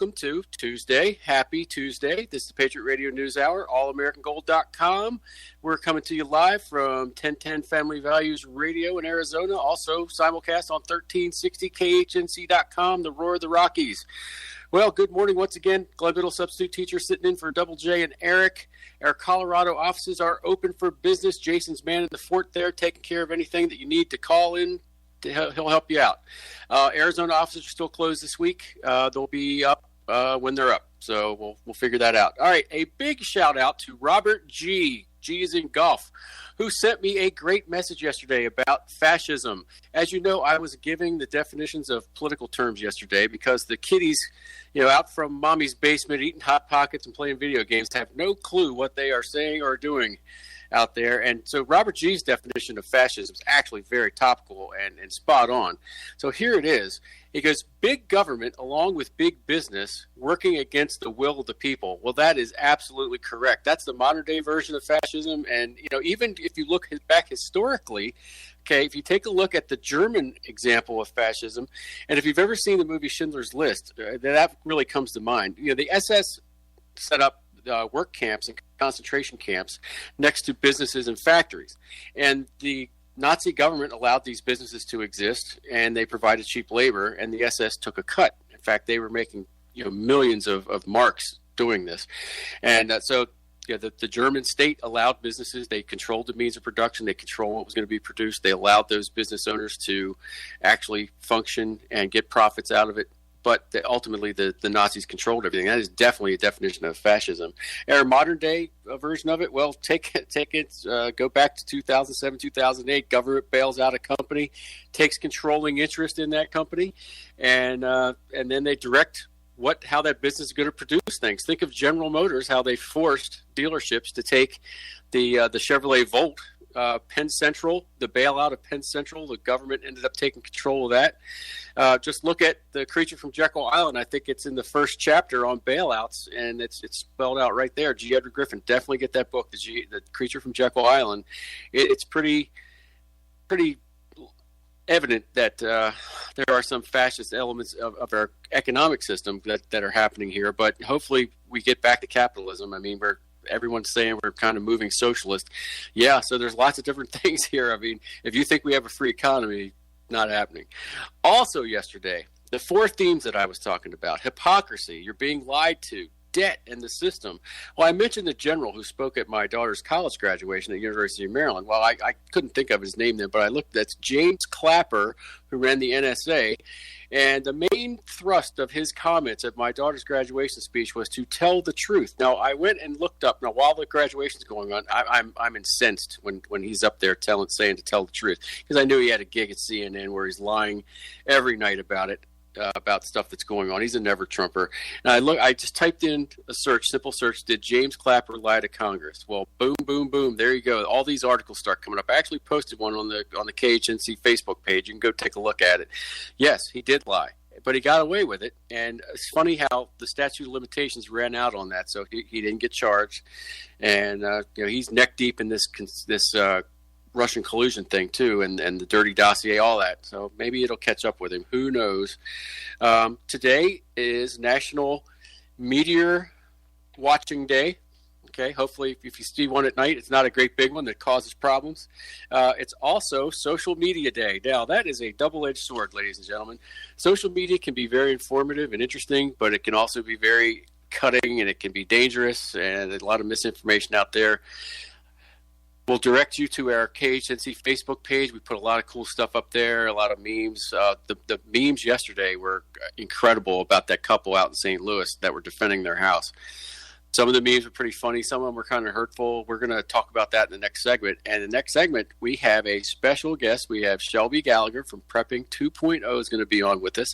welcome to Tuesday. Happy Tuesday. This is the Patriot Radio News Hour, allamericangold.com. We're coming to you live from 1010 Family Values Radio in Arizona, also simulcast on 1360 KHNC.com, the Roar of the Rockies. Well, good morning once again. Glen Biddle substitute teacher sitting in for Double J and Eric. Our Colorado offices are open for business. Jason's man in the fort there, taking care of anything that you need to call in. He'll help you out. Arizona offices are still closed this week. They'll be up when they're up, so we'll figure that out. All right, a big shout out to Robert G. G is in golf, who sent me a great message yesterday about fascism. As you know, I was giving the definitions of political terms yesterday because the kiddies, out from mommy's basement eating Hot Pockets and playing video games have no clue what they are saying or doing out there. And so Robert G's definition of fascism is actually very topical and spot on. So here it is. He goes, big government along with big business working against the will of the people. Well, that is absolutely correct. That's the modern day version of fascism. And, even if you look back historically, okay, if you take a look at the German example of fascism, and if you've ever seen the movie Schindler's List, that really comes to mind. The SS set up work camps and concentration camps next to businesses and factories. And the Nazi government allowed these businesses to exist, and they provided cheap labor, and the SS took a cut. In fact, they were making millions of marks doing this. And the German state allowed businesses. They controlled the means of production. They controlled what was going to be produced. They allowed those business owners to actually function and get profits out of it. But ultimately, the Nazis controlled everything. That is definitely a definition of fascism. Our modern day version of it, well, take it, go back to 2007, 2008. Government bails out a company, takes controlling interest in that company, and then they direct how that business is going to produce things. Think of General Motors, how they forced dealerships to take the Chevrolet Volt. Penn Central, the bailout of Penn Central, the government ended up taking control of that. Just look at the Creature from Jekyll Island. I think it's in the first chapter on bailouts, and it's spelled out right there. G. Edward Griffin, definitely get that book, the Creature from Jekyll Island. It's pretty evident that there are some fascist elements of our economic system that are happening here, but hopefully we get back to capitalism. I mean, everyone's saying we're kind of moving socialist. Yeah, so there's lots of different things here. I mean, if you think we have a free economy, not happening. Also yesterday, the four themes that I was talking about: hypocrisy, you're being lied to, debt, and the system. Well, I mentioned the general who spoke at my daughter's college graduation at the University of Maryland. Well, I couldn't think of his name then, but I looked. That's James Clapper, who ran the NSA. And the main thrust of his comments at my daughter's graduation speech was to tell the truth. Now, I went and looked up. Now, while the graduation's going on, I'm incensed when he's up there saying to tell the truth, because I knew he had a gig at CNN where he's lying every night about it. About stuff that's going on. He's a never Trumper. And I just typed in a simple search, did James Clapper lie to Congress? Well, boom, boom, boom. There you go. All these articles start coming up. I actually posted one on the KHNC Facebook page. You can go take a look at it. Yes, he did lie, but he got away with it. And it's funny how the statute of limitations ran out on that. So he didn't get charged. And, he's neck deep in this Russian collusion thing too, and the dirty dossier, all that. So maybe it'll catch up with him. Who knows? Today is National Meteor Watching Day. Okay, hopefully if you see one at night, it's not a great big one that causes problems. It's also Social Media Day. Now, that is a double-edged sword, ladies and gentlemen. Social media can be very informative and interesting, but it can also be very cutting, and it can be dangerous, and there's a lot of misinformation out there. We'll direct you to our KHNC Facebook page. We put a lot of cool stuff up there, a lot of memes. The memes yesterday were incredible about that couple out in St. Louis that were defending their house. Some of the memes were pretty funny. Some of them were kind of hurtful. We're going to talk about that in the next segment. And in the next segment, we have a special guest. We have Shelby Gallagher from Prepping 2.0 is going to be on with us.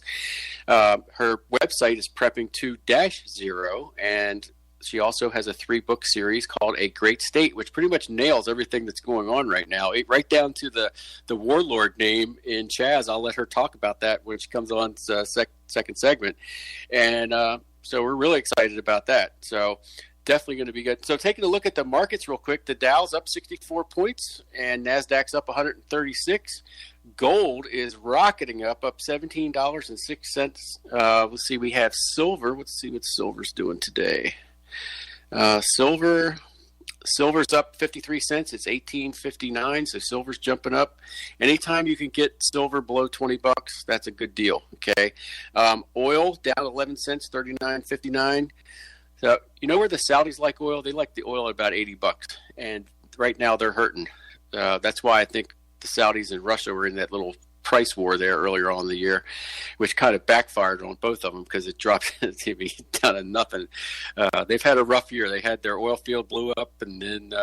Her website is Prepping 2-0, and she also has a 3-book series called A Great State, which pretty much nails everything that's going on right now, right down to the warlord name in Chaz. I'll let her talk about that when she comes on second segment. And so we're really excited about that. So definitely going to be good. So taking a look at the markets real quick, the Dow's up 64 points and NASDAQ's up 136. Gold is rocketing up $17.06. Let's see, we have silver. Let's see what silver's doing today. Silver's up 53 cents. It's 18.59, so silver's jumping up. Anytime you can get silver below $20, that's a good deal. Okay. Oil down 11 cents, 39.59. So you know where the Saudis like oil? They like the oil at about $80, and right now they're hurting. That's why I think the Saudis and Russia were in that little price war there earlier on in the year, which kind of backfired on both of them because it dropped to be down to nothing. They've had a rough year. They had their oil field blew up, and then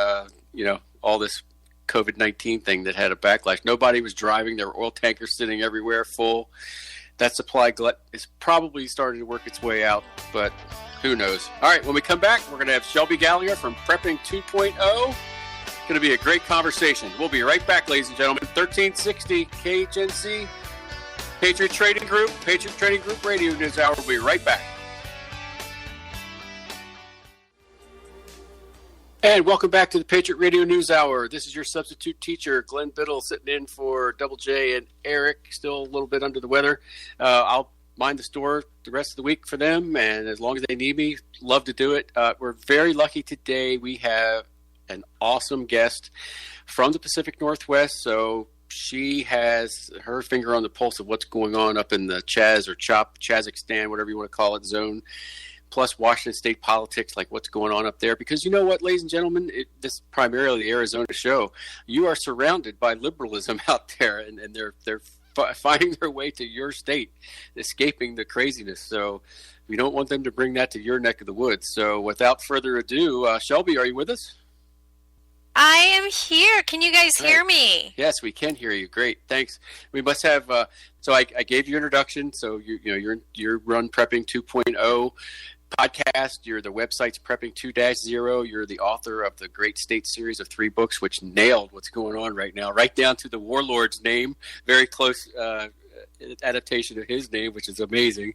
all this COVID-19 thing that had a backlash. Nobody was driving. There were oil tankers sitting everywhere full. That supply glut is probably starting to work its way out, but who knows? All right, when we come back, we're going to have Shelby Gallagher from Prepping 2.0. Going to be a great conversation. We'll be right back, ladies and gentlemen. 1360 KHNC, Patriot Trading Group Radio News Hour. We'll be right back. And welcome back to the Patriot Radio News Hour. This is your substitute teacher, Glen Biddle, sitting in for Double J and Eric, still a little bit under the weather. I'll mind the store the rest of the week for them, and as long as they need me, love to do it. We're very lucky today. We have an awesome guest from the Pacific Northwest, so she has her finger on the pulse of what's going on up in the Chaz or CHOP, Kazakhstan, whatever you want to call it, zone, plus Washington State politics, like what's going on up there. Because you know what, ladies and gentlemen, this is primarily the Arizona show. You are surrounded by liberalism out there, and they're finding their way to your state, escaping the craziness. So we don't want them to bring that to your neck of the woods. So without further ado, Shelby, are you with us? I am here. Can you guys hear me? Yes, we can hear you. Great, thanks. We must have. So I gave you introduction. So you're run Prepping 2.0 podcast. You're the website's Prepping 2-0. You're the author of the Great State series of 3 books, which nailed what's going on right now, right down to the warlord's name. Very close adaptation of his name, which is amazing.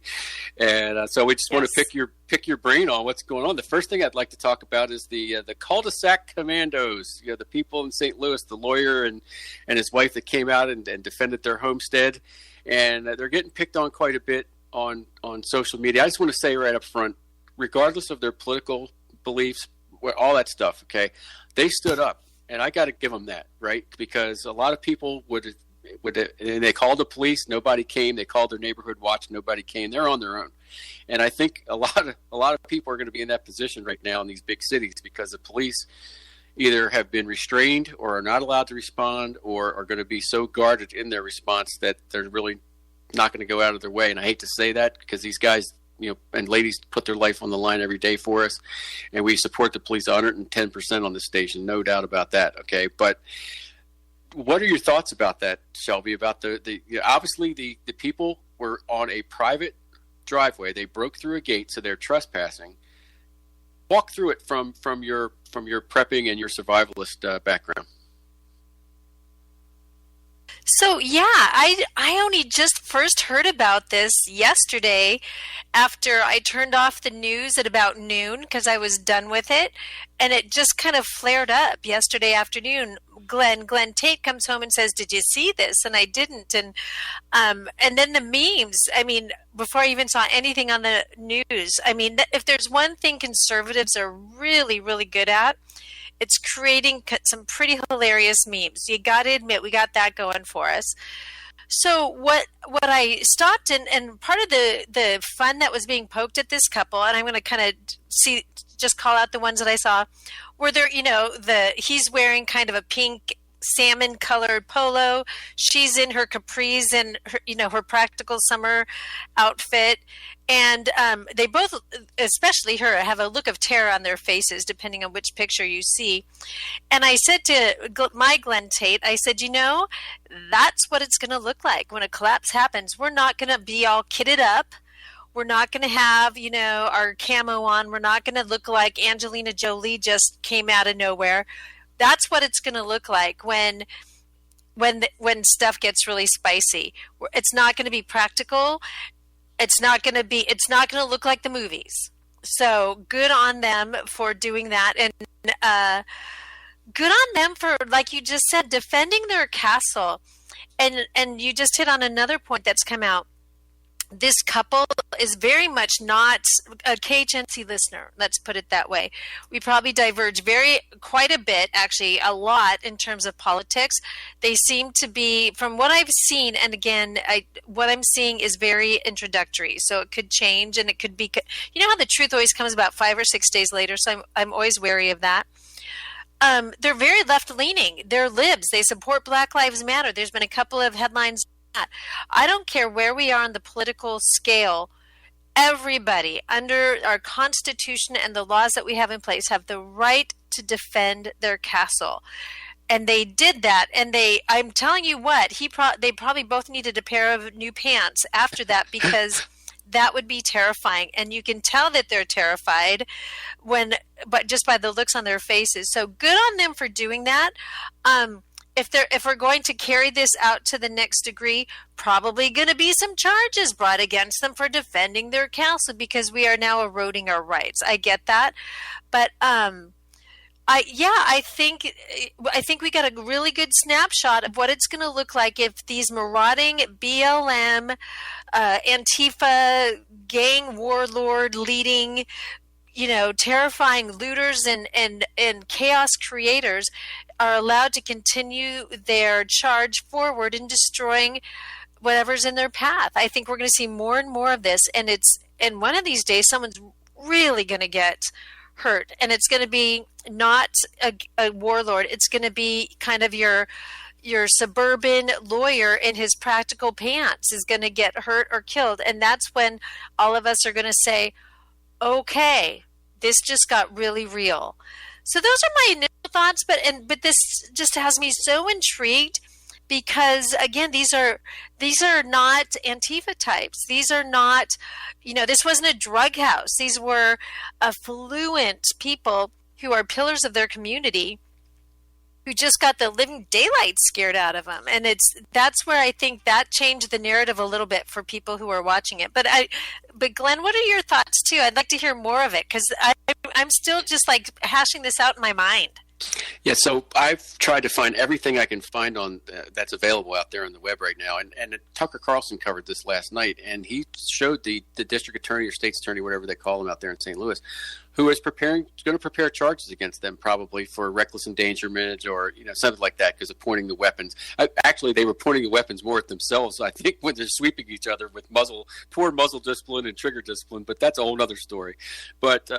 And so we just want to pick your brain on what's going on. The first thing I'd like to talk about is the Cul-De-Sac Commandos. The people in St. Louis, the lawyer and his wife that came out and defended their homestead, and they're getting picked on quite a bit on social media. I just want to say right up front, regardless of their political beliefs, all that stuff, okay, they stood up, and I got to give them that, right? Because a lot of people would and they called the police, nobody came. They called their neighborhood watch, nobody came. They're on their own, and I think a lot of people are going to be in that position right now in these big cities because the police either have been restrained or are not allowed to respond, or are going to be so guarded in their response that they're really not going to go out of their way. And I hate to say that because these guys, and ladies put their life on the line every day for us, and we support the police 110% on this station, no doubt about that. Okay, but what are your thoughts about that, Shelby? About the obviously the people were on a private driveway. They broke through a gate, so they're trespassing. Walk through it from your prepping and your survivalist background. So yeah, I only just first heard about this yesterday after I turned off the news at about noon because I was done with it, and it just kind of flared up yesterday afternoon. Glenn Tate comes home and says, "Did you see this?" And I didn't. And then the memes. I mean, before I even saw anything on the news, I mean, if there's one thing conservatives are really, really good at, it's creating some pretty hilarious memes. You got to admit, we got that going for us. So what I stopped and part of the fun that was being poked at this couple, and I'm going to kind of just call out the ones that I saw, were there, he's wearing kind of a pink salmon colored polo. She's in her capris and her practical summer outfit. And they both, especially her, have a look of terror on their faces, depending on which picture you see. And I said to my Glen Tate, I said, that's what it's going to look like when a collapse happens. We're not going to be all kitted up. We're not going to have, our camo on. We're not going to look like Angelina Jolie just came out of nowhere. That's what it's going to look like when stuff gets really spicy. It's not going to be practical. It's not going to look like the movies. So good on them for doing that. And good on them for, like you just said, defending their castle. And you just hit on another point that's come out. This couple is very much not a KHNC listener. Let's put it that way. We probably diverge quite a bit, actually a lot, in terms of politics. They seem to be, from what I've seen, and again, what I'm seeing is very introductory. So it could change, and it could be, you know how the truth always comes about 5 or 6 days later. So I'm always wary of that. They're very left-leaning. They're libs. They support Black Lives Matter. There's been a couple of headlines. I don't care where we are on the political scale. Everybody under our Constitution and the laws that we have in place have the right to defend their castle. And they did that. And I'm telling you what, they probably both needed a pair of new pants after that, because that would be terrifying. And you can tell that they're terrified but just by the looks on their faces. So good on them for doing that. If we're going to carry this out to the next degree, probably going to be some charges brought against them for defending their castle, because we are now eroding our rights. I get that, but I think we got a really good snapshot of what it's going to look like if these marauding BLM, Antifa, gang warlord leading, terrifying looters and chaos creators are allowed to continue their charge forward in destroying whatever's in their path. I think we're going to see more and more of this, and one of these days someone's really going to get hurt, and it's going to be not a warlord. It's going to be kind of your suburban lawyer in his practical pants is going to get hurt or killed, and that's when all of us are going to say, okay, this just got really real. So those are my initial thoughts, but this just has me so intrigued, because again, these are not Antifa types. These are not, this wasn't a drug house. These were affluent people who are pillars of their community, who just got the living daylight scared out of them. And that's where I think that changed the narrative a little bit for people who are watching it. But Glenn, what are your thoughts too? I'd like to hear more of it, because I'm still just like hashing this out in my mind. Yeah, so I've tried to find everything I can find on that's available out there on the web right now. And Tucker Carlson covered this last night, and he showed the district attorney or state's attorney, whatever they call him out there in St. Louis, who is going to prepare charges against them, probably for reckless endangerment or something like that, because of pointing the weapons. Actually, they were pointing the weapons more at themselves, I think, when they're sweeping each other with poor muzzle discipline and trigger discipline. But that's a whole other story. But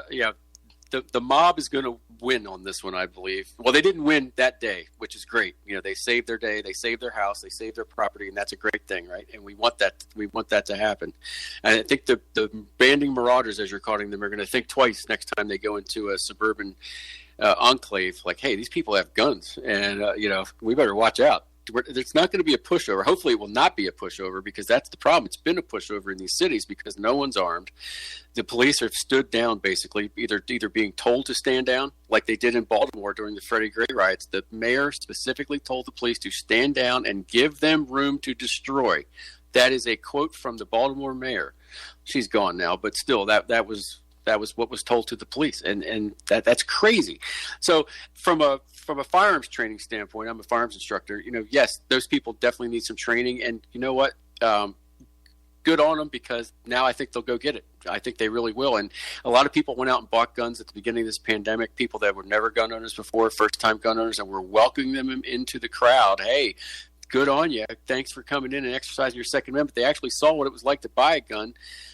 the mob is going to win on this one, I believe. Well, they didn't win that day, which is great. They saved their day, they saved their house, they saved their property, and that's a great thing, right? And we want that to happen. And I think the banding marauders, as you're calling them, are going to think twice next time they go into a suburban enclave. Like, hey, these people have guns, and we better watch out. It's not going to be a pushover. Hopefully it will not be a pushover, because that's the problem. It's been a pushover in these cities because no one's armed. The police have stood down, basically, either being told to stand down, like they did in Baltimore during the Freddie Gray riots. The mayor specifically told the police to stand down and give them room to destroy. That is a quote from the Baltimore mayor. She's gone now, but still, that was what was told to the police, and that's crazy. So from a firearms training standpoint, I'm a firearms instructor. Yes, those people definitely need some training, and you know what? Good on them, because now I think they'll go get it. I think they really will. And a lot of people went out and bought guns at the beginning of this pandemic, people that were never gun owners before, first-time gun owners, and we're welcoming them into the crowd. Hey, good on you. Thanks for coming in and exercising your Second Amendment. They actually saw what it was like to buy a gun.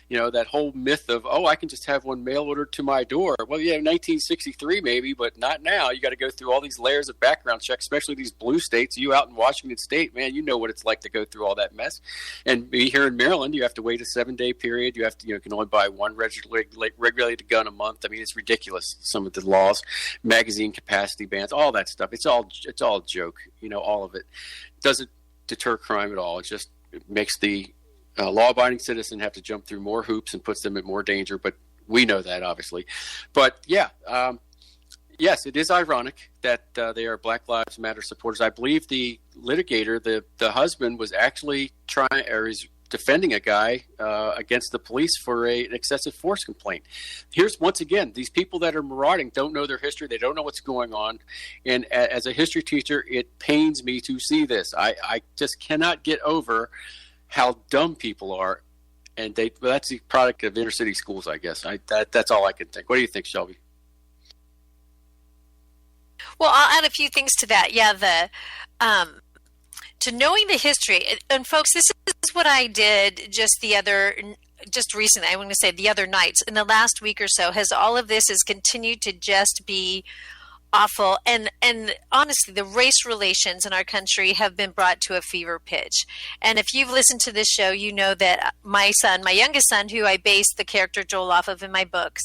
That whole myth of, I can just have one mail ordered to my door. Well, yeah, 1963 maybe, but not now. You got to go through all these layers of background checks, especially these blue states. You out in Washington State, man, you know what it's like to go through all that mess. And me here in Maryland, you have to wait a 7-day period. You have to, you can only buy one regulated gun a month. I mean, it's ridiculous. Some of the laws, magazine capacity bans, all that stuff. It's all a joke. All of it doesn't deter crime at all. It makes the law-abiding citizen have to jump through more hoops and puts them in more danger, but we know that, obviously. But yes, it is ironic that they are Black Lives Matter supporters. I believe the litigator, the husband, was actually defending a guy against the police for an excessive force complaint. Here's, once again, these people that are marauding don't know their history. They don't know what's going on. And as a history teacher, it pains me to see this. I just cannot get over how dumb people are. And that's the product of inner city schools, I guess. That's all I can think. What do you think, Shelby? Well, I'll add a few things to that. Yeah, to knowing the history. And folks, this is what I did just recently. I want to say the other nights in the last week or so. Has all of this has continued to just be awful, and honestly, the race relations in our country have been brought to a fever pitch. And if you've listened to this show, you know that my youngest son, who I based the character Joel off of in my books,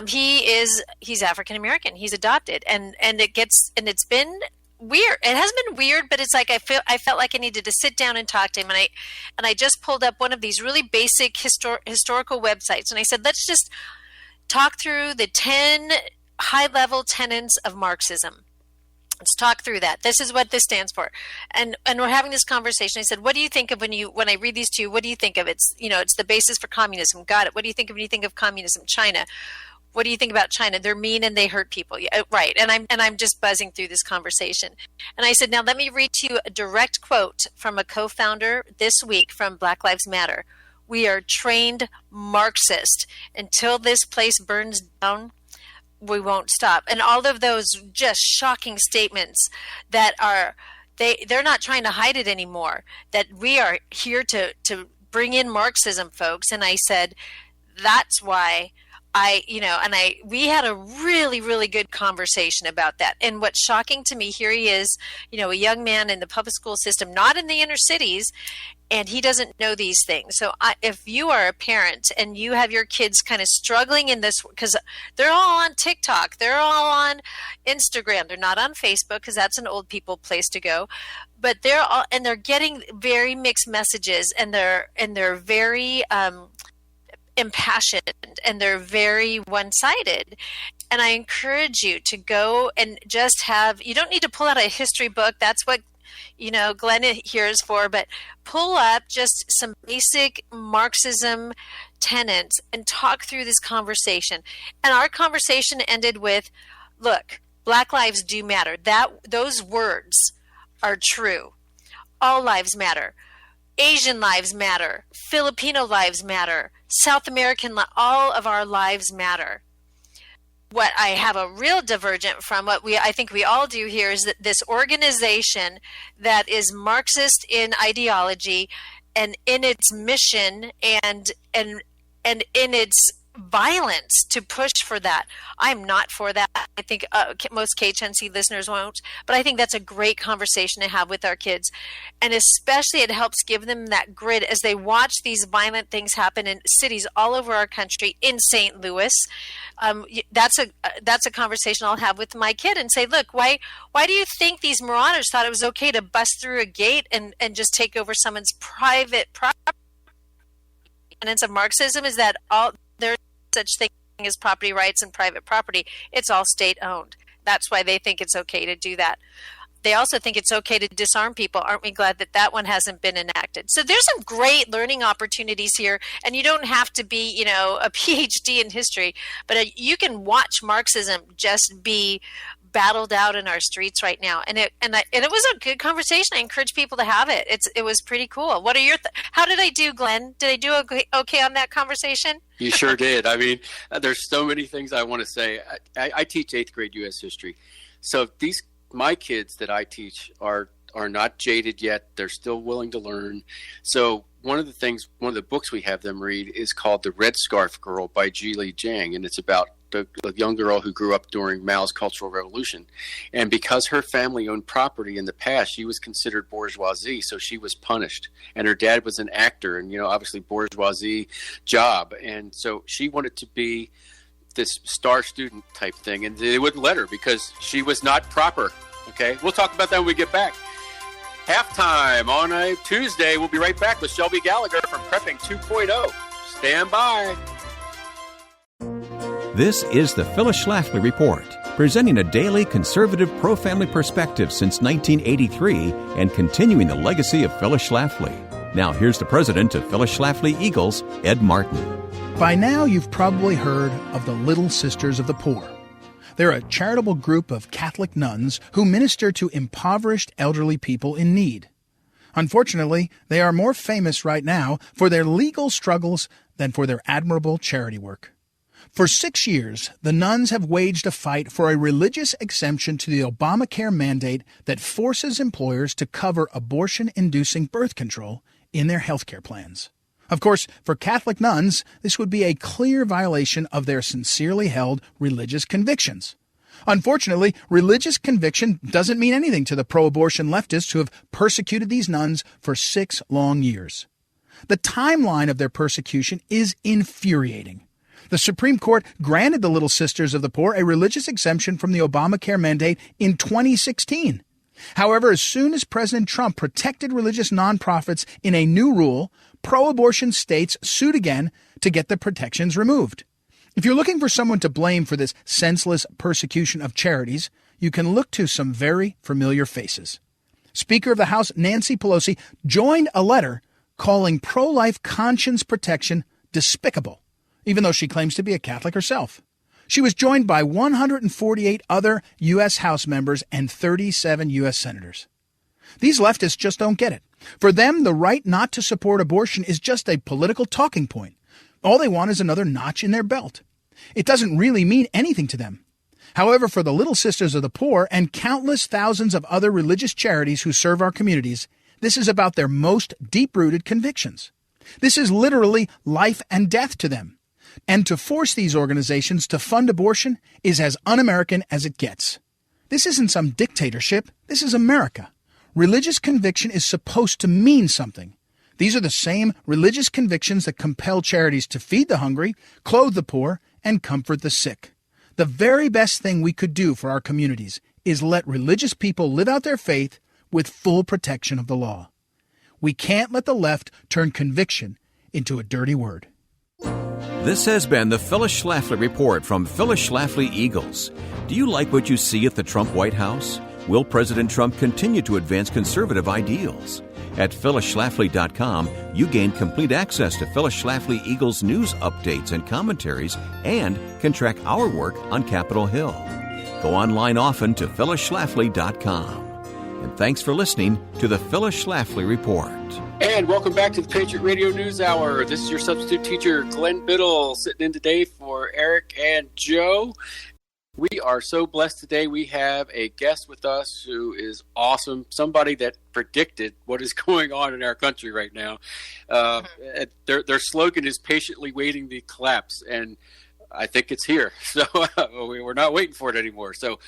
he's African American. He's adopted, and it's been weird. It hasn't been weird, but it's like I felt like I needed to sit down and talk to him, and I just pulled up one of these really basic historical websites, and I said, let's just talk through the 10 high-level tenets of Marxism. Let's talk through that. This is what this stands for. And we're having this conversation. I said, what do you think of when I read these to you, what do you think of? It's the basis for communism. Got it. What do you think of when you think of communism? China. What do you think about China? They're mean and they hurt people. Yeah, right. And I'm just buzzing through this conversation. And I said, now let me read to you a direct quote from a co-founder this week from Black Lives Matter. We are trained Marxist. Until this place burns down, we won't stop. And all of those just shocking statements that they're not trying to hide it anymore, that we are here to bring in Marxism, folks. And I said, that's why we had a really, really good conversation about that. And what's shocking to me, here he is, a young man in the public school system, not in the inner cities, and he doesn't know these things. So if you are a parent and you have your kids kind of struggling in this, because they're all on TikTok, they're all on Instagram, they're not on Facebook because that's an old people place to go, but they're getting very mixed messages, and they're very impassioned, and they're very one-sided. And I encourage you to go and just you don't need to pull out a history book. That's what Glenn here is for, but pull up just some basic Marxism tenets and talk through this conversation. And our conversation ended with, look, Black lives do matter. Those words are true. All lives matter. Asian lives matter. Filipino lives matter. South American, all of our lives matter. What I have a real divergent from, I think we all do here, is that this organization that is Marxist in ideology and in its mission and in its violence to push for that. I'm not for that. I think most KHNC listeners won't, but I think that's a great conversation to have with our kids. And especially it helps give them that grid as they watch these violent things happen in cities all over our country, in St. Louis. That's a conversation I'll have with my kid and say, look, why do you think these marauders thought it was okay to bust through a gate and just take over someone's private property? Tenets of Marxism is that there's such thing as property rights and private property. It's all state owned. That's why they think it's okay to do that. They also think it's okay to disarm people. Aren't we glad that one hasn't been enacted? So there's some great learning opportunities here, and you don't have to be, a PhD in history, but you can watch Marxism just be battled out in our streets right now. And it was a good conversation. I encourage people to have it. It was pretty cool. What are your how did I do, Glenn? Did I do okay on that conversation? You sure did. I mean, there's so many things I want to say. I teach 8th grade U.S. history. So my kids that I teach are not jaded yet. They're still willing to learn. So one of the books we have them read is called The Red Scarf Girl by Ji Jiang, and it's about a young girl who grew up during Mao's Cultural Revolution. And because her family owned property in the past, she was considered bourgeoisie, so she was punished. And her dad was an actor, and obviously bourgeoisie job. And so she wanted to be this star student type thing, and they wouldn't let her because she was not proper. Okay, we'll talk about that when we get back. Halftime on a Tuesday. We'll be right back with Shelby Gallagher from Prepping 2.0. Stand by. This is the Phyllis Schlafly Report, presenting a daily conservative pro-family perspective since 1983 and continuing the legacy of Phyllis Schlafly. Now here's the president of Phyllis Schlafly Eagles, Ed Martin. By now, you've probably heard of the Little Sisters of the Poor. They're a charitable group of Catholic nuns who minister to impoverished elderly people in need. Unfortunately, they are more famous right now for their legal struggles than for their admirable charity work. For 6 years, the nuns have waged a fight for a religious exemption to the Obamacare mandate that forces employers to cover abortion-inducing birth control in their health care plans. Of course, for Catholic nuns, this would be a clear violation of their sincerely held religious convictions. Unfortunately, religious conviction doesn't mean anything to the pro-abortion leftists who have persecuted these nuns for 6 long years. The timeline of their persecution is infuriating. The Supreme Court granted the Little Sisters of the Poor a religious exemption from the Obamacare mandate in 2016. However, as soon as President Trump protected religious nonprofits in a new rule, pro-abortion states sued again to get the protections removed. If you're looking for someone to blame for this senseless persecution of charities, you can look to some very familiar faces. Speaker of the House Nancy Pelosi joined a letter calling pro-life conscience protection despicable, even though she claims to be a Catholic herself. She was joined by 148 other U.S. House members and 37 U.S. senators. These leftists just don't get it. For them, the right not to support abortion is just a political talking point. All they want is another notch in their belt. It doesn't really mean anything to them. However, for the Little Sisters of the Poor and countless thousands of other religious charities who serve our communities, this is about their most deep-rooted convictions. This is literally life and death to them. And to force these organizations to fund abortion is as un-American as it gets. This isn't some dictatorship. This is America. Religious conviction is supposed to mean something. These are the same religious convictions that compel charities to feed the hungry, clothe the poor, and comfort the sick. The very best thing we could do for our communities is let religious people live out their faith with full protection of the law. We can't let the left turn conviction into a dirty word. This has been the Phyllis Schlafly Report from Phyllis Schlafly Eagles. Do you like what you see at the Trump White House? Will President Trump continue to advance conservative ideals? At phyllisschlafly.com, you gain complete access to Phyllis Schlafly Eagles news updates and commentaries and can track our work on Capitol Hill. Go online often to phyllisschlafly.com. And thanks for listening to the Phyllis Schlafly Report. And welcome back to the Patriot Radio News Hour. This is your substitute teacher, Glen Biddle, sitting in today for Eric and Joe. We are so blessed today. We have a guest with us who is awesome, somebody that predicted what is going on in our country right now. Their slogan is patiently waiting the collapse, and I think it's here. So we're not waiting for it anymore. So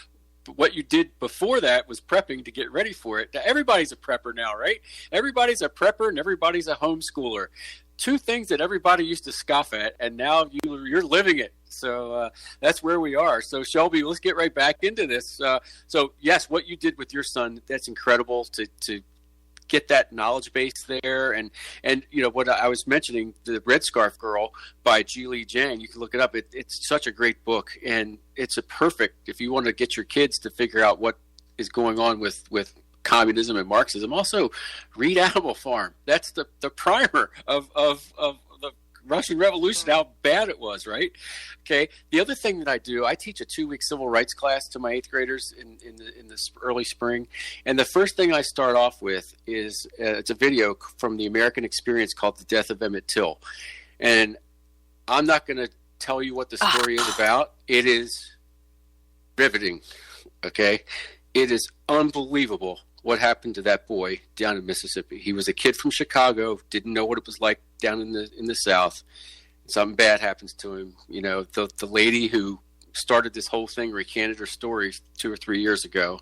what you did before that was prepping to get ready for it. Now, everybody's a prepper now, right? Everybody's a prepper and everybody's a homeschooler. Two things that everybody used to scoff at, and now you're living it. So that's where we are. So Shelby, let's get right back into this. So yes, what you did with your son, that's incredible to get that knowledge base there. And you know what I was mentioning, the Red Scarf Girl by Ji Jang, you can look it up. It's such a great book, and it's a perfect, if you want to get your kids to figure out what is going on with communism and Marxism. Also, read Animal Farm. That's the primer of the Russian Revolution, how bad it was, right? Okay. The other thing that I do, I teach a 2-week civil rights class to my 8th graders in this early spring. And the first thing I start off with is it's a video from the American experience called The Death of Emmett Till. And I'm not going to tell you what the story is about. It is riveting. Okay. It is unbelievable what happened to that boy down in Mississippi. He was a kid from Chicago, didn't know what it was like down in the South. Something bad happens to him. You know, the lady who started this whole thing recanted her story 2 or 3 years ago,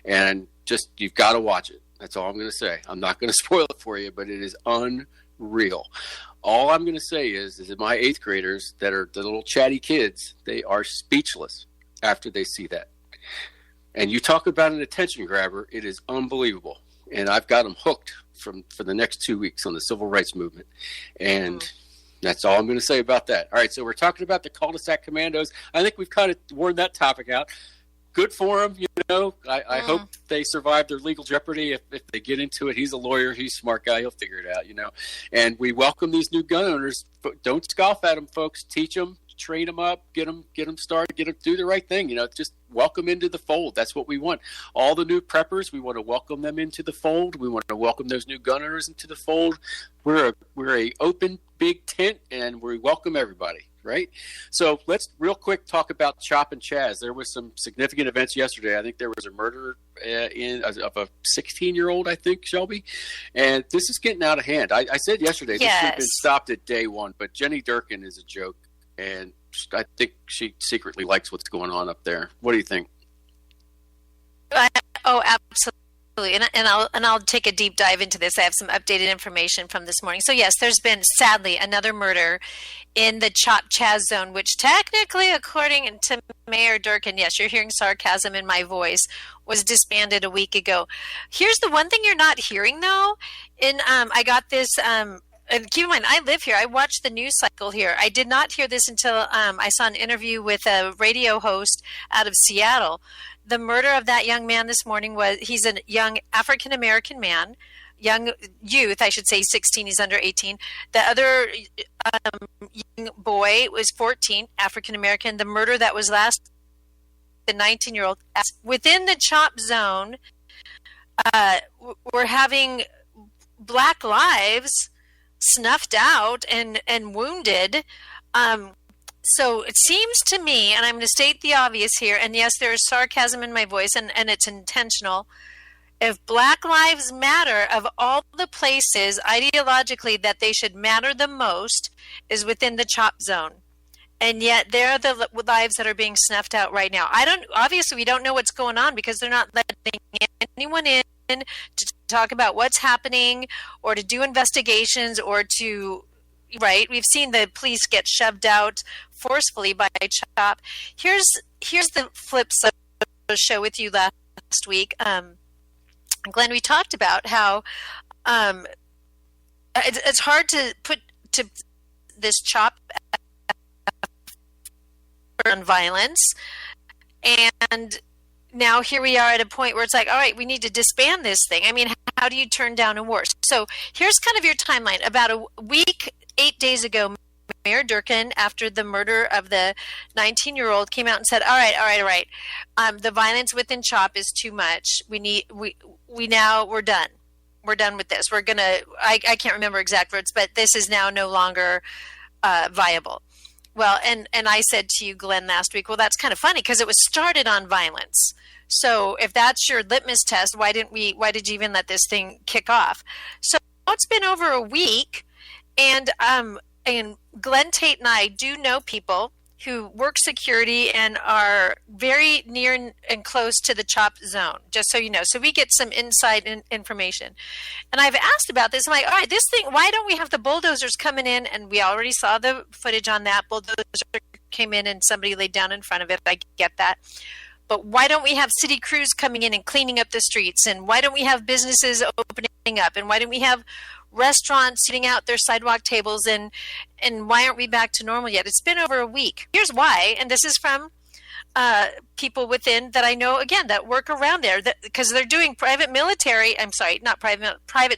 and just, you've got to watch it. That's all I'm going to say. I'm not going to spoil it for you, but it is unreal. All I'm going to say is that my 8th graders that are the little chatty kids, they are speechless after they see that. And you talk about an attention grabber, it is unbelievable. And I've got them hooked for the next 2 weeks on the civil rights movement. And that's all I'm going to say about that. All right, so we're talking about the Cul-De-Sac Commandos. I think we've kind of worn that topic out. good for them. I hope they survive their legal jeopardy. If they get into it, he's a lawyer. He's a smart guy. He'll figure it out, And we welcome these new gun owners. Don't scoff at them, folks. Teach them, train them up, get them started, do the right thing. Just welcome into the fold. That's what we want. All the new preppers, we want to welcome them into the fold. We want to welcome those new gun owners into the fold. We're a open big tent, and we welcome everybody. Right. So let's real quick talk about CHOP and Chaz. There was some significant events yesterday. I think there was a murder of a 16-year-old, I think, Shelby. And this is getting out of hand. I said yesterday this should have been stopped at day one, but Jenny Durkin is a joke. And I think she secretly likes what's going on up there. What do you think? Oh, absolutely. And I'll take a deep dive into this. I have some updated information from this morning. So yes, there's been sadly another murder in the CHOP Chaz zone, which technically, according to Mayor Durkin, yes, you're hearing sarcasm in my voice, was disbanded a week ago. Here's the one thing you're not hearing though. I got this. And keep in mind, I live here. I watch the news cycle here. I did not hear this until I saw an interview with a radio host out of Seattle. The murder of that young man this morning he's a young African-American man, young youth, I should say, 16, he's under 18. The other young boy was 14, African-American. The murder that was last, the 19-year-old. Within the CHOP zone, we're having Black lives snuffed out and wounded. So it seems to me, and I'm going to state the obvious here, and yes, there is sarcasm in my voice, and it's intentional. If Black Lives Matter, of all the places ideologically that they should matter the most, is within the CHOP zone. And yet they're the lives that are being snuffed out right now. Obviously we don't know what's going on because they're not letting anyone in to talk about what's happening or to do investigations or to, right? We've seen the police get shoved out forcefully by CHOP. Here's the flip side of show with you last week. Glenn, we talked about how it's hard to put to this CHOP on violence, and now here we are at a point where it's like, all right, we need to disband this thing. I mean, how do you turn down a war? So here's kind of your timeline. About a week, 8 days ago, Mayor Durkin, after the murder of the 19-year-old, came out and said, all right. The violence within CHOP is too much. We're done. We're done with this. We're going to, I can't remember exact words, but this is now no longer viable. Well, and I said to you, Glenn, last week, well, that's kind of funny because it was started on violence. So if that's your litmus test, why did you even let this thing kick off? So it's been over a week, and Glenn, Tate, and I do know people who work security and are very near and close to the CHOP zone, just so you know. So we get some inside information. And I've asked about this. I'm like, all right, this thing, why don't we have the bulldozers coming in? And we already saw the footage on that. Bulldozer came in and somebody laid down in front of it. I get that. But why don't we have city crews coming in and cleaning up the streets? And why don't we have businesses opening up? And why don't we have restaurants sitting out their sidewalk tables, and why aren't we back to normal yet? It's been over a week. Here's why, and this is from people within that I know, again, that work around there, because they're doing private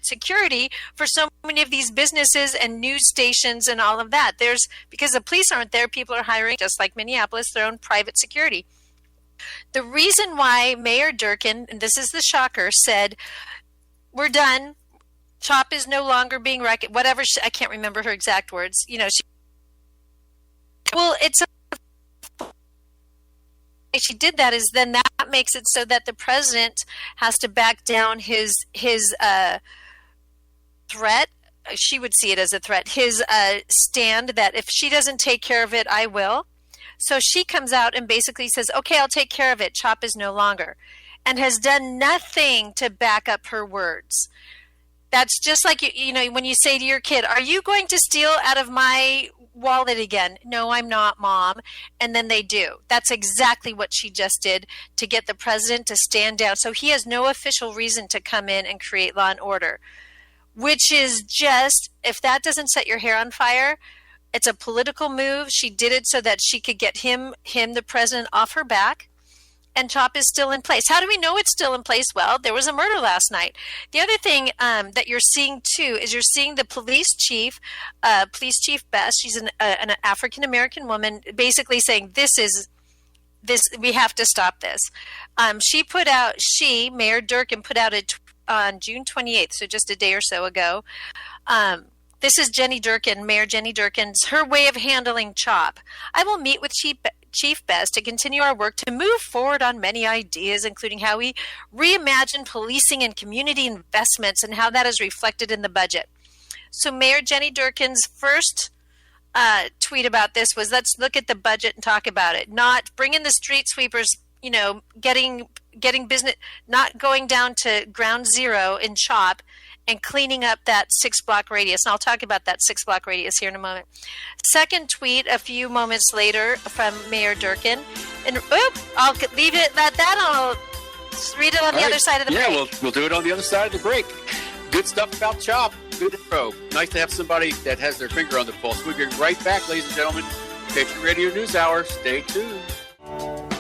security for so many of these businesses and news stations and all of that. Because the police aren't there, people are hiring, just like Minneapolis, their own private security. The reason why Mayor Durkin, and this is the shocker, said, we're done, CHOP is no longer being whatever, I can't remember her exact words. She did that is then that makes it so that the president has to back down his threat. She would see it as a threat. His stand that if she doesn't take care of it, I will. So she comes out and basically says, okay, I'll take care of it. CHOP is no longer, and has done nothing to back up her words. That's just like, when you say to your kid, are you going to steal out of my wallet again? No, I'm not, Mom. And then they do. That's exactly what she just did to get the president to stand down. So he has no official reason to come in and create law and order, which is just, if that doesn't set your hair on fire, it's a political move. She did it so that she could get him, the president, off her back. and CHOP is still in place. How do we know it's still in place? Well, there was a murder last night. The other thing that you're seeing too is you're seeing the police chief Best. She's an African-American woman, basically saying this, we have to stop this. Mayor Durkin put out on June 28th, so just a day or so ago. This is Mayor Jenny Durkin's, her way of handling CHOP. I will meet with Chief Best to continue our work to move forward on many ideas, including how we reimagine policing and community investments and how that is reflected in the budget. So Mayor Jenny Durkin's first tweet about this was, let's look at the budget and talk about it, not bring in the street sweepers, getting business, not going down to ground zero in CHOP and cleaning up that 6-block radius. And I'll talk about that 6-block radius here in a moment. Second tweet a few moments later from Mayor Durkin. And I'll leave it at that. I'll read it on the other side of the break. Yeah, we'll do it on the other side of the break. Good stuff about CHOP. Good info. Nice to have somebody that has their finger on the pulse. We'll be right back, ladies and gentlemen. Patriot Radio News Hour. Stay tuned.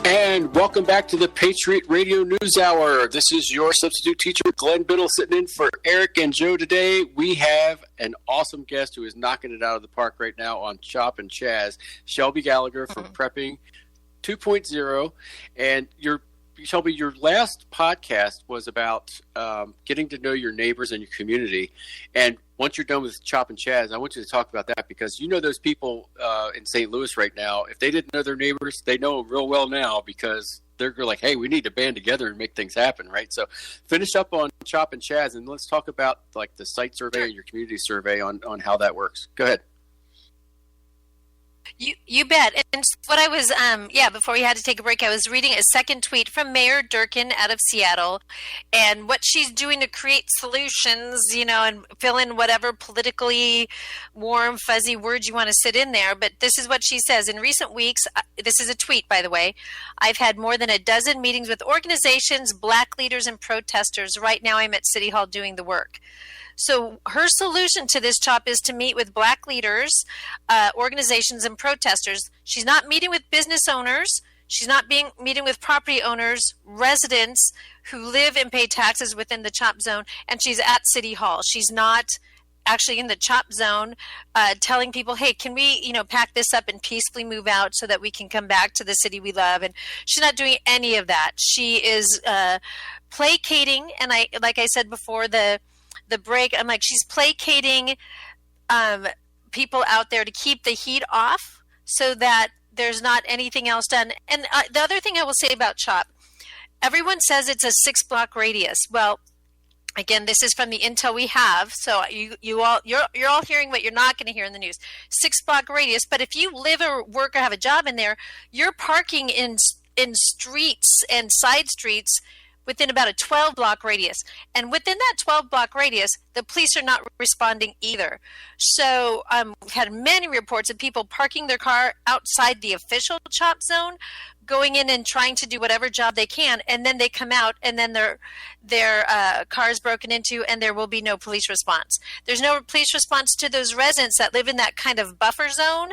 And welcome back to the Patriot Radio News Hour. This is your substitute teacher, Glen Biddle, sitting in for Eric and Joe today. We have an awesome guest who is knocking it out of the park right now on CHOP and Chaz, Shelby Gallagher from Prepping 2.0. And Shelby, your last podcast was about getting to know your neighbors and your community. And once you're done with CHOP and Chaz, I want you to talk about that, because those people in St. Louis right now, if they didn't know their neighbors, they know them real well now, because they're like, hey, we need to band together and make things happen, right? So finish up on CHOP and Chaz, and let's talk about like the site survey and your community survey on how that works. Go ahead. You bet. And what I was, before we had to take a break, I was reading a second tweet from Mayor Durkin out of Seattle, and what she's doing to create solutions, and fill in whatever politically warm, fuzzy words you want to sit in there. But this is what she says. In recent weeks, this is a tweet, by the way, I've had more than a dozen meetings with organizations, Black leaders, and protesters. Right now I'm at City Hall doing the work. So her solution to this CHOP is to meet with Black leaders, organizations, and protesters. She's not meeting with business owners. She's not meeting with property owners, residents who live and pay taxes within the CHOP zone, and she's at City Hall. She's not actually in the CHOP zone telling people, hey, can we, pack this up and peacefully move out so that we can come back to the city we love? And she's not doing any of that. She is placating, and like I said before, the break, I'm like, she's placating people out there to keep the heat off so that there's not anything else done. And the other thing I will say about CHOP, everyone says it's a 6-block radius. Well, again, this is from the intel we have, so you're all hearing what you're not going to hear in the news. 6-block radius, but if you live or work or have a job in there, you're parking in streets and side streets within about a 12-block radius. And within that 12-block radius, the police are not responding either. So we've had many reports of people parking their car outside the official CHOP zone, going in and trying to do whatever job they can, and then they come out, and then their car is broken into, and there will be no police response. There's no police response to those residents that live in that kind of buffer zone,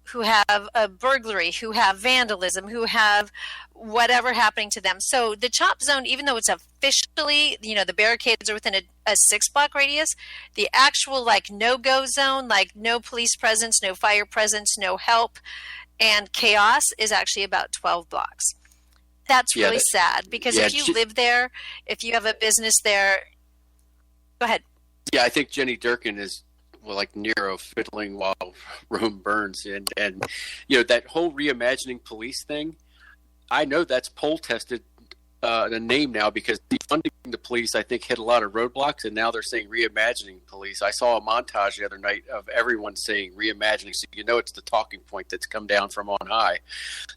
who have a burglary, who have vandalism, who have whatever happening to them. So the CHOP zone, even though it's officially, the barricades are within a 6-block radius, the actual no-go zone, no police presence, no fire presence, no help, and chaos is actually about 12 blocks. That's really sad, because if you live there, if you have a business there, go ahead. Yeah, I think Jenny Durkin is like Nero fiddling while Rome burns, and that whole reimagining police thing. I know that's poll tested the name now, because defunding the police, I think, hit a lot of roadblocks, and now they're saying reimagining police. I saw a montage the other night of everyone saying reimagining, so it's the talking point that's come down from on high.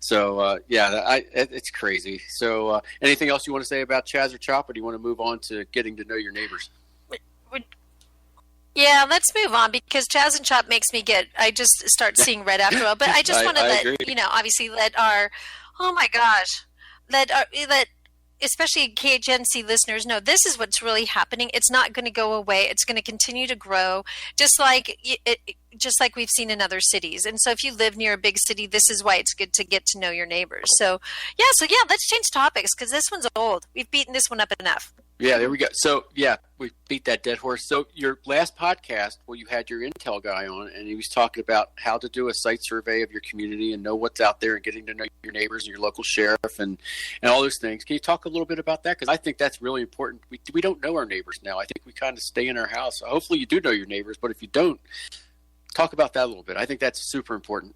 So it's crazy. So anything else you want to say about Chaz or CHOP, or do you want to move on to getting to know your neighbors? Yeah, let's move on, because Chaz and CHOP makes me I just start seeing red after a while. But I just want to let, obviously let especially KHNC listeners know this is what's really happening. It's not going to go away. It's going to continue to grow, just like we've seen in other cities. And so if you live near a big city, this is why it's good to get to know your neighbors. So let's change topics because this one's old. We've beaten this one up enough. Yeah, there we go. So, yeah, we beat that dead horse. So your last podcast, well, you had your Intel guy on, and he was talking about how to do a site survey of your community and know what's out there and getting to know your neighbors and your local sheriff and all those things. Can you talk a little bit about that? Because I think that's really important. We don't know our neighbors now. I think we kind of stay in our house. Hopefully you do know your neighbors, but if you don't, talk about that a little bit. I think that's super important.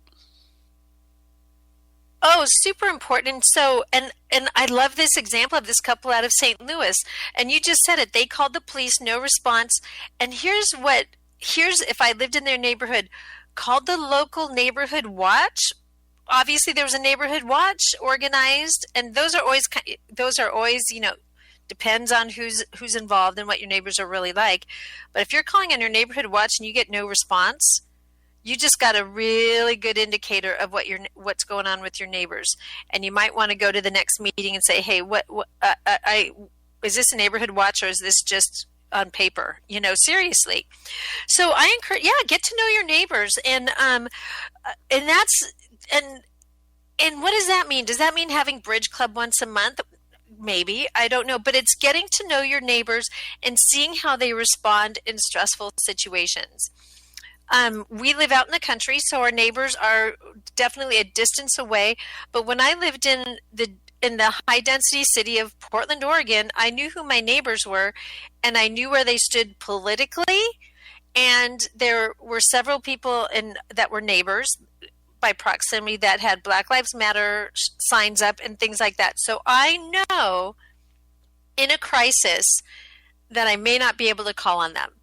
Oh, super important. So, and I love this example of this couple out of St. Louis. And you just said it. They called the police, no response. And here's if I lived in their neighborhood, called the local neighborhood watch. Obviously, there was a neighborhood watch organized, and those are always, depends on who's involved and what your neighbors are really like. But if you're calling on your neighborhood watch and you get no response, you just got a really good indicator of what's going on with your neighbors, and you might want to go to the next meeting and say, "Hey, is this a neighborhood watch or is this just on paper?" Seriously. So I encourage, get to know your neighbors, and that's and what does that mean? Does that mean having Bridge Club once a month? Maybe, I don't know, but it's getting to know your neighbors and seeing how they respond in stressful situations. We live out in the country, so our neighbors are definitely a distance away. But when I lived in the high density city of Portland, Oregon, I knew who my neighbors were, and I knew where they stood politically. And there were several people that were neighbors by proximity that had Black Lives Matter signs up and things like that. So I know in a crisis that I may not be able to call on them.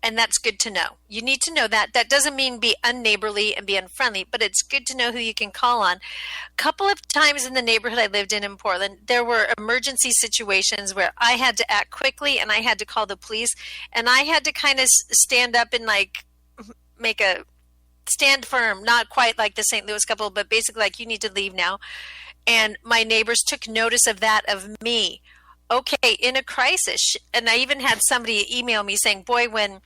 And that's good to know. You need to know that. That doesn't mean be unneighborly and be unfriendly, but it's good to know who you can call on. A couple of times in the neighborhood I lived in Portland, there were emergency situations where I had to act quickly and I had to call the police, and I had to kind of stand up and make a stand firm, not quite like the St. Louis couple, but basically you need to leave now. And my neighbors took notice of that of me. Okay, in a crisis, and I even had somebody email me saying, "Boy, when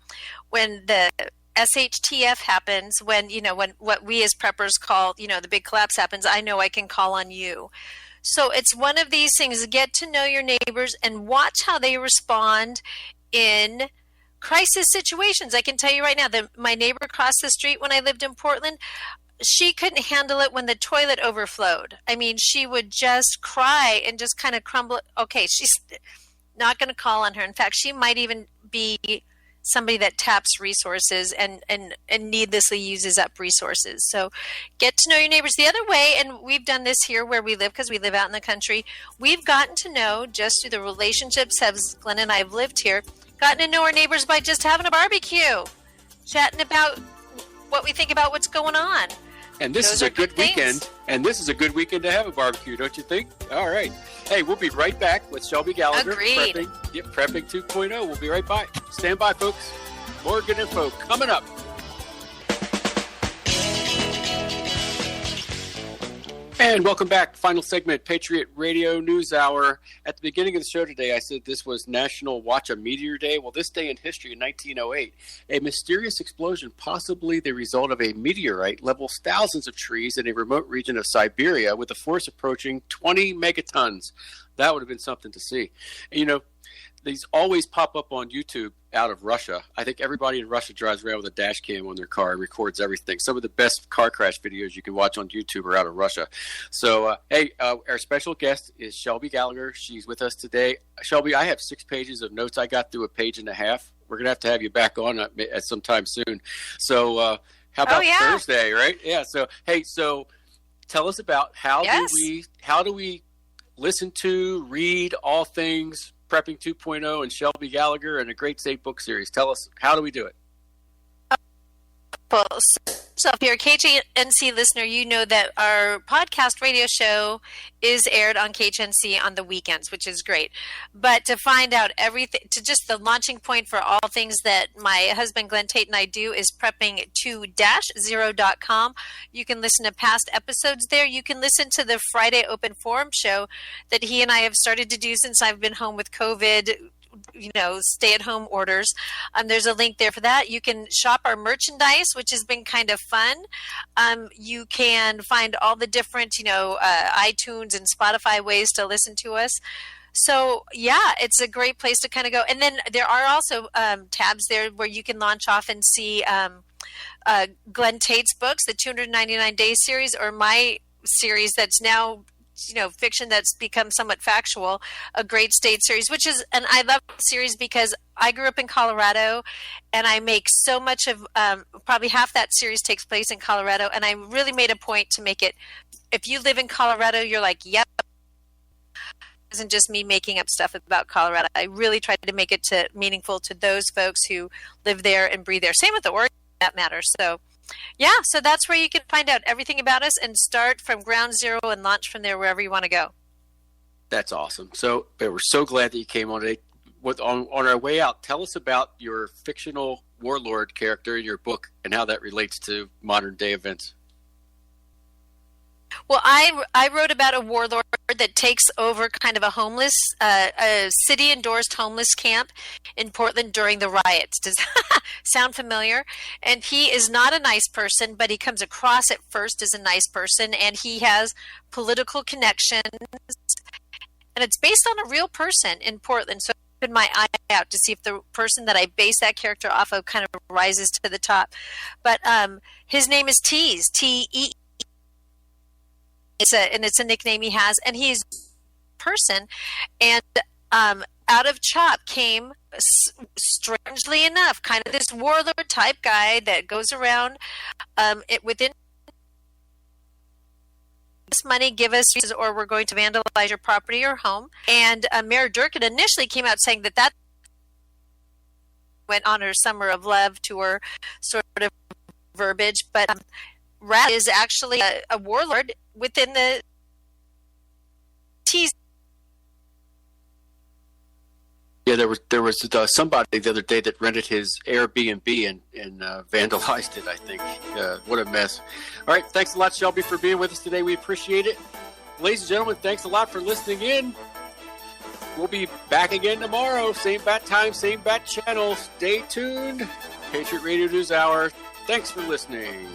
the SHTF happens, when what we as preppers call, the big collapse happens, I know I can call on you." So it's one of these things: get to know your neighbors and watch how they respond in crisis situations. I can tell you right now that my neighbor across the street when I lived in Portland, she couldn't handle it when the toilet overflowed. I mean, she would just cry and just kind of crumble. Okay, she's not going to call on her. In fact, she might even be somebody that taps resources and needlessly uses up resources. So get to know your neighbors the other way. And we've done this here where we live because we live out in the country. We've gotten to know, just through the relationships as Glenn and I have lived here, gotten to know our neighbors by just having a barbecue, chatting about what we think about what's going on. And this is a good weekend. And this is a good weekend to have a barbecue, don't you think? All right. Hey, we'll be right back with Shelby Gallagher. Agreed. Prepping 2.0. We'll be right back. Stand by, folks. More good info coming up. And welcome back. Final segment, Patriot Radio News Hour. At the beginning of the show today, I said this was National Watch a Meteor Day. Well, this day in history, in 1908, a mysterious explosion, possibly the result of a meteorite, levels thousands of trees in a remote region of Siberia with a force approaching 20 megatons. That would have been something to see. And, these always pop up on YouTube out of Russia. I think everybody in Russia drives around with a dash cam on their car and records everything. Some of the best car crash videos you can watch on YouTube are out of Russia. So, our special guest is Shelby Gallagher. She's with us today. Shelby, I have 6 pages of notes. I got through a page and a half. We're going to have you back on at some time soon. So, how about Thursday, right? Yeah. So, so tell us about how do we listen to, read all things Prepping 2.0 and Shelby Gallagher and a Great State book series. Tell us, how do we do it? So if you're a KHNC listener, you know that our podcast radio show is aired on KHNC on the weekends, which is great. But to find out everything, to just the launching point for all things that my husband Glenn Tate and I do is prepping2-0.com. You can listen to past episodes there. You can listen to the Friday Open Forum show that he and I have started to do since I've been home with COVID, stay-at-home orders. There's a link there for that. You can shop our merchandise, which has been kind of fun. You can find all the different, iTunes and Spotify ways to listen to us. So, yeah, it's a great place to kind of go. And then there are also tabs there where you can launch off and see Glenn Tate's books, the 299 Days series, or my series that's now fiction that's become somewhat factual, a great state series, and I love the series because I grew up in Colorado and I make so much of, probably half that series takes place in Colorado. And I really made a point to make it, if you live in Colorado, you're like, yep. It isn't just me making up stuff about Colorado. I really tried to make it meaningful to those folks who live there and breathe there. Same with the Oregon, for that matter. So yeah, so that's where you can find out everything about us and start from ground zero and launch from there wherever you want to go. That's awesome. So we're so glad that you came on today. On our way out, tell us about your fictional warlord character in your book and how that relates to modern day events. Well, I wrote about a warlord that takes over kind of a city-endorsed homeless camp in Portland during the riots. Does that sound familiar? And he is not a nice person, but he comes across at first as a nice person, and he has political connections. And it's based on a real person in Portland, so I opened my eye out to see if the person that I base that character off of kind of rises to the top. But his name is Tease, T-E-E. It's a nickname he has, and he's a person. And out of CHOP came, strangely enough, kind of this warlord type guy that goes around within this money, give us, or we're going to vandalize your property or home. And Mayor Durkin initially came out saying that went on her Summer of Love tour sort of verbiage, but Rat is actually a warlord within the T's. Yeah, there was somebody the other day that rented his Airbnb and vandalized it, I think. What a mess. All right, thanks a lot, Shelby, for being with us today. We appreciate it. Ladies and gentlemen, thanks a lot for listening in. We'll be back again tomorrow. Same bat time, same bat channel. Stay tuned. Patriot Radio News Hour. Thanks for listening.